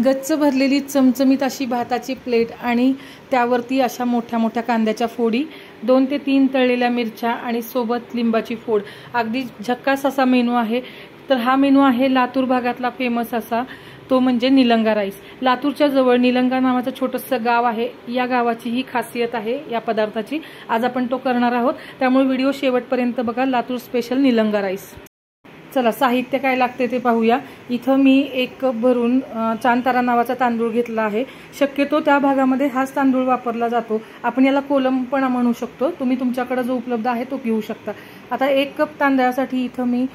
गच्च भरलेली चमचमीत अशी भाताची प्लेट आणि त्यावरती अशा मोठ्या मोठ्या कांद्याच्या फोडी, 2 ते 3 तळलेल्या मिरच्या आणि सोबत लिंबाची फोड. अगदी झक्कास असा मेनू आहे. तर हा मेनू आहे लातूर भागातला फेमस असा, तो म्हणजे निलंगा राईस. लातूरच्या जवळ निलंगा नावाचं छोटंसं गाव आहे. या गावाची ही खासियत आहे या पदार्थाची. आज आपण तो करणार आहोत, त्यामुळे व्हिडिओ शेवटपर्यंत बघा. Latur special Nilanga rice. चला साहित्य काय लागते ते पाहूया. इथं मी 1 कप भरून चांतारा नावाचा तांदूळ घेतला आहे. शक्यतो त्या भागामध्ये हाच तांदूळ वापरला जातो. आपण याला कोलम पण म्हणू शकतो. तुम्ही तुमच्याकडे जो उपलब्ध आहे तो घेऊ शकता. आता 1 कप तांदळासाठी इथं मी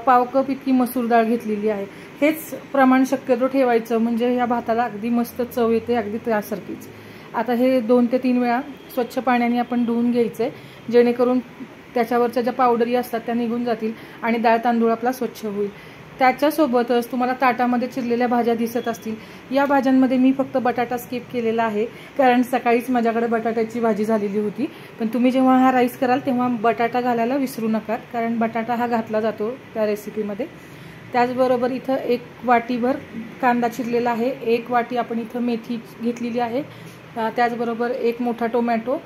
पाव कप इतकी मसूर डाळ घेतलेली आहे. हेच प्रमाण शक्यतो ठेवायचं, म्हणजे या भाताला अगदी मस्त चव येते, अगदी त्यासारखीच. आता हे 2 ते 3 वेळा स्वच्छ पाण्याने आपण धुवून घ्यायचंय, जेणेकरून त्याच्यावरच्या ज्या पावडरी असतात त्या निघून जातील आणि डाळ तांदूळ आपला स्वच्छ होईल. त्याच्यासोबतच तुम्हाला ताटामध्ये चिरलेल्या भाज्या दिसत असतील. या भाज्यांमध्ये मी फक्त बटाटा स्किप केलेला आहे, कारण सकाळीच माझ्याकडे बटाट्याची भाजी झालेली होती. पण तुम्ही जेव्हा हा राईस कराल तेव्हा बटाटा घालायला विसरू नका, कारण बटाटा हा घातला जातो त्या रेसिपीमध्ये. त्याचबरोबर इथं 1 वाटीभर कांदा चिरलेला आहे. 1 वाटी आपण इथं मेथी घेतलेली आहे. त्याचबरोबर 1 मोठा टोमॅटो,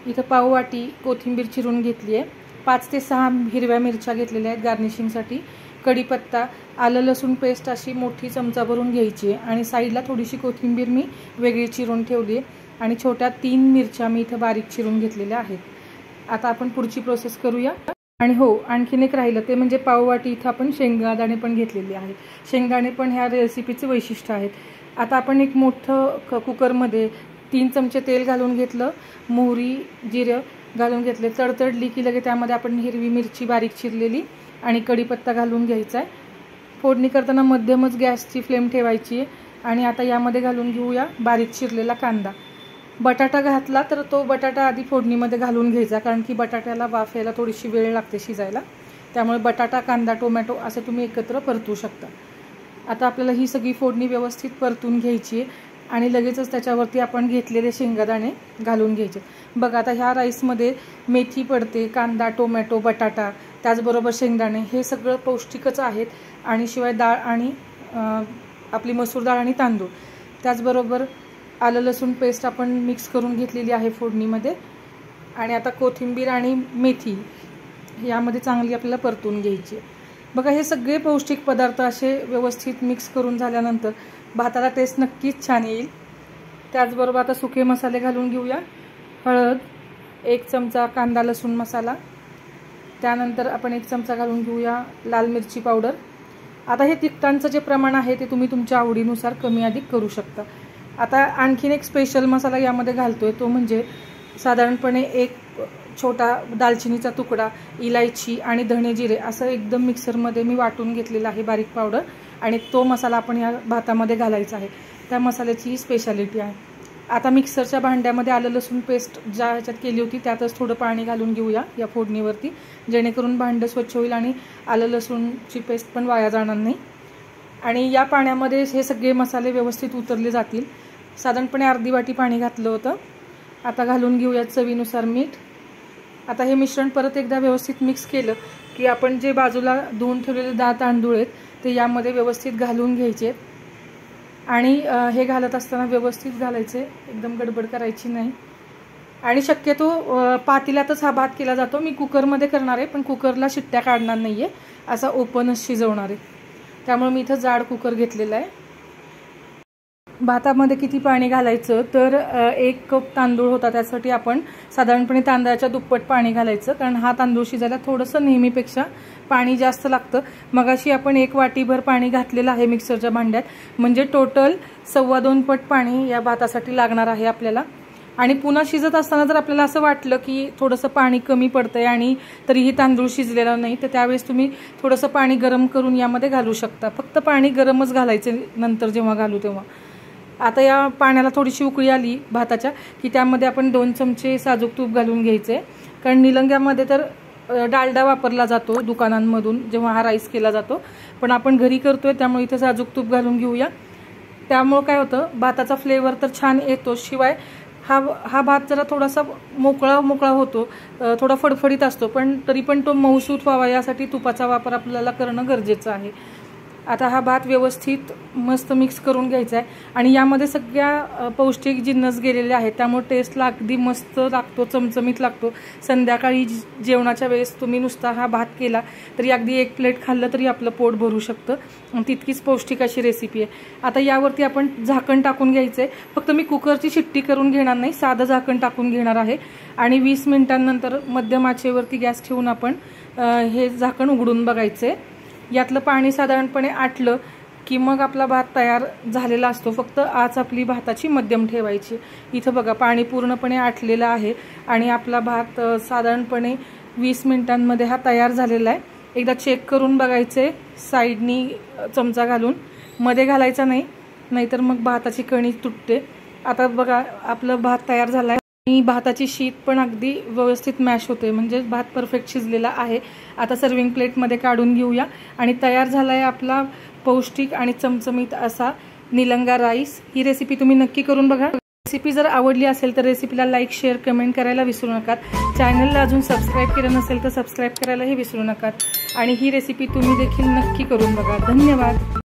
इथं पाव वाटी कोथिंबीर चिरून घेतली आहे. 5 ते 6 हिरव्या मिरच्या घेतलेल्या आहेत गार्निशिंगसाठी. कढीपत्ता, आलं लसूण पेस्ट अशी मोठी चमचा भरून घ्यायची आहे आणि साईडला थोडीशी कोथिंबीर मी वेगळी चिरून ठेवली आहे आणि छोट्या 3 मिरच्या मी इथं बारीक चिरून घेतलेल्या आहेत. आता आपण पुढची प्रोसेस करूया. आणि हो, आणखीन एक राहिलं ते म्हणजे पाववाटी इथं आपण शेंगदाणे पण घेतलेले आहेत. शेंगदाणे पण ह्या रेसिपीचे वैशिष्ट्य आहेत. आता आपण एक मोठं कुकरमध्ये 3 चमचे तेल घालून घेतलं, मोहरी जिरं घालून घेतले. तडतडली की लगे त्यामध्ये आपण हिरवी मिरची बारीक चिरलेली आणि कढीपत्ता घालून घ्यायचा आहे. फोडणी करताना मध्यमच गॅसची फ्लेम ठेवायची आहे. आणि आता यामध्ये घालून घेऊया बारीक चिरलेला कांदा. बटाटा घातला तर तो बटाटा आधी फोडणीमध्ये घालून घ्यायचा, कारण की बटाट्याला वाफ यायला थोडीशी वेळ लागते शिजायला. त्यामुळे बटाटा, कांदा, टोमॅटो असं तुम्ही एकत्र परतू शकता. आता आपल्याला ही सगळी फोडणी व्यवस्थित परतून घ्यायची आहे आणि लगेचच त्याच्यावरती आपण घेतलेले शेंगदाणे घालून घ्यायचे. बघा आता ह्या राईसमध्ये मेथी पडते, कांदा, टोमॅटो, बटाटा, त्याचबरोबर शेंगदाणे हे सगळं पौष्टिकच आहेत. आणि शिवाय डाळ आणि आपली मसूर डाळ आणि तांदूळ, त्याचबरोबर आलं लसूण पेस्ट आपण मिक्स करून घेतलेली आहे फोडणीमध्ये. आणि आता कोथिंबीर आणि मेथी यामध्ये चांगली आपल्याला परतून घ्यायची. बघा हे सगळे पौष्टिक पदार्थ असे व्यवस्थित मिक्स करून झाल्यानंतर भाताला टेस्ट नक्कीच छान येईल. त्याचबरोबर आता सुके मसाले घालून घेऊया. हळद, 1 चमचा कांदा लसूण मसाला, त्यानंतर आपण 1 चमचा घालून घेऊया लाल मिरची पावडर. आता हे तिखटांचं जे प्रमाण आहे ते तुम्ही तुमच्या आवडीनुसार कमी अधिक करू शकता. आता आणखीन एक स्पेशल मसाला यामध्ये घालतोय, तो म्हणजे साधारणपणे 1 छोटा दालचिनीचा तुकडा, इलायची आणि धणे जिरे असं एकदम मिक्सरमध्ये मी वाटून घेतलेला आहे बारीक पावडर. आणि तो मसाला आपण या भातामध्ये घालायचा आहे. त्या मसाल्याची ही स्पेशालिटी आहे. आता मिक्सरच्या भांड्यामध्ये आलं लसूण पेस्ट ज्या ह्याच्यात केली होती त्यातच थोडं पाणी घालून घेऊया या फोडणीवरती, जेणेकरून भांडं स्वच्छ होईल आणि आलं लसूणची पेस्ट पण वाया जाणार नाही. आणि या पाण्यामध्ये हे सगळे मसाले व्यवस्थित उतरले जातील. साधारणपणे अर्धी वाटी पाणी घातलं होतं. आता घालून घेऊया चवीनुसार मीठ. आता हे मिश्रण परत एकदा व्यवस्थित मिक्स केलं की आपण जे बाजूला धुवून ठेवलेले तांदूळ आहेत ते यामध्ये व्यवस्थित घालून घ्यायचे. आणि हे घालत असताना व्यवस्थित घालायचे, एकदम गडबड करायची नाही. आणि शक्यतो पातेल्यातच हा भात केला जातो. मी कुकरमध्ये करणार आहे, पण कुकरला शिट्ट्या काढणार नाही आहे, असा ओपनच शिजवणार आहे. त्यामुळे मी इथं जाड कुकर घेतलेला आहे. भातामध्ये किती पाणी घालायचं तर 1 कप तांदूळ होता, त्यासाठी आपण साधारणपणे तांदळाच्या दुप्पट पाणी घालायचं, कारण हा तांदूळ शिजायला थोडंसं नेहमीपेक्षा पाणी जास्त लागतं. मगाशी आपण 1 वाटीभर पाणी घातलेलं आहे मिक्सरच्या भांड्यात, म्हणजे टोटल 2.25 पट पाणी या भातासाठी लागणार आहे आपल्याला. आणि पुन्हा शिजत असताना जर आपल्याला असं वाटलं की थोडंसं पाणी कमी पडतंय आणि तरीही तांदूळ शिजलेला नाही, तर त्यावेळेस तुम्ही थोडंसं पाणी गरम करून यामध्ये घालू शकता. फक्त पाणी गरमच घालायचे नंतर जेव्हा घालू तेव्हा. आता या पाण्याला थोडीशी उकळी आली भाताच्या की त्यामध्ये आपण 2 चमचे साजूक तूप घालून घ्यायचे, कारण निलंग्यामध्ये तर डालडा वापरला जातो दुकानांमधून जेव्हा हा राईस केला जातो, पण आपण घरी करतोय त्यामुळे इथे साजूक तूप घालून घेऊया. त्यामुळे काय होतं, भाताचा फ्लेवर तर छान येतो. शिवाय हा भात जरा थोडासा मोकळा होतो, थोडा फडफडीत असतो, पण तरी पण तो मऊसूत व्हावा यासाठी तुपाचा वापर आपल्याला करणं गरजेचं आहे. आता हा भात व्यवस्थित मस्त मिक्स करून घ्यायचा आहे आणि यामध्ये सगळ्या पौष्टिक जिन्नस गेलेले आहेत, त्यामुळे टेस्टला अगदी मस्त लागतो, चमचमीत लागतो। संध्याकाळी जेवणाच्या वेळेस तुम्ही नुसता हा भात केला तरी अगदी 1 प्लेट खाल्लं तरी आपलं पोट भरू शकतं आणि तितकीच पौष्टिक अशी रेसिपी आहे। आता यावरती आपण झाकण टाकून घ्यायचं आहे, फक्त मी कुकरची शिट्टी करून घेणार नाही, साधं झाकण टाकून घेणार आहे आणि 20 मिनिटांनंतर मध्यम आचेवरती गॅस ठेवून आपण हे झाकण उघडून बघायचं आहे। यातलं पाणी साधारणपणे आटलं की मग आपला भात तयार झालेला असतो, फक्त आच आपली भाताची मध्यम ठेवायची। इथं बघा पाणी पूर्णपणे आटलेलं आहे आणि आपला भात साधारणपणे 20 मिनिटांमध्ये हा तयार झालेला आहे। एकदा चेक करून बघायचे, साईडनी चमचा घालून, मध्ये घालायचा नाही, नाहीतर मग भाताची कणी तुटते। आता बघा आपलं भात तयार झाला आहे आणि भाताची शीत पण अगदी व्यवस्थित मॅश होते, म्हणजे भात परफेक्ट शिजलेला आहे। आता सर्विंग प्लेटमध्ये काढून घेऊया आणि तयार झाला आहे आपला पौष्टिक आणि चमचमीत असा निलंगा राईस। ही रेसिपी तुम्ही नक्की करून बघा। रेसिपी जर आवडली असेल तर रेसिपीला लाईक, शेअर, कमेंट करायला विसरू नका। चॅनलला अजून सबस्क्राईब केलं नसेल तर सबस्क्राईब करायलाही विसरू नका आणि ही रेसिपी तुम्ही देखील नक्की करून बघा। धन्यवाद।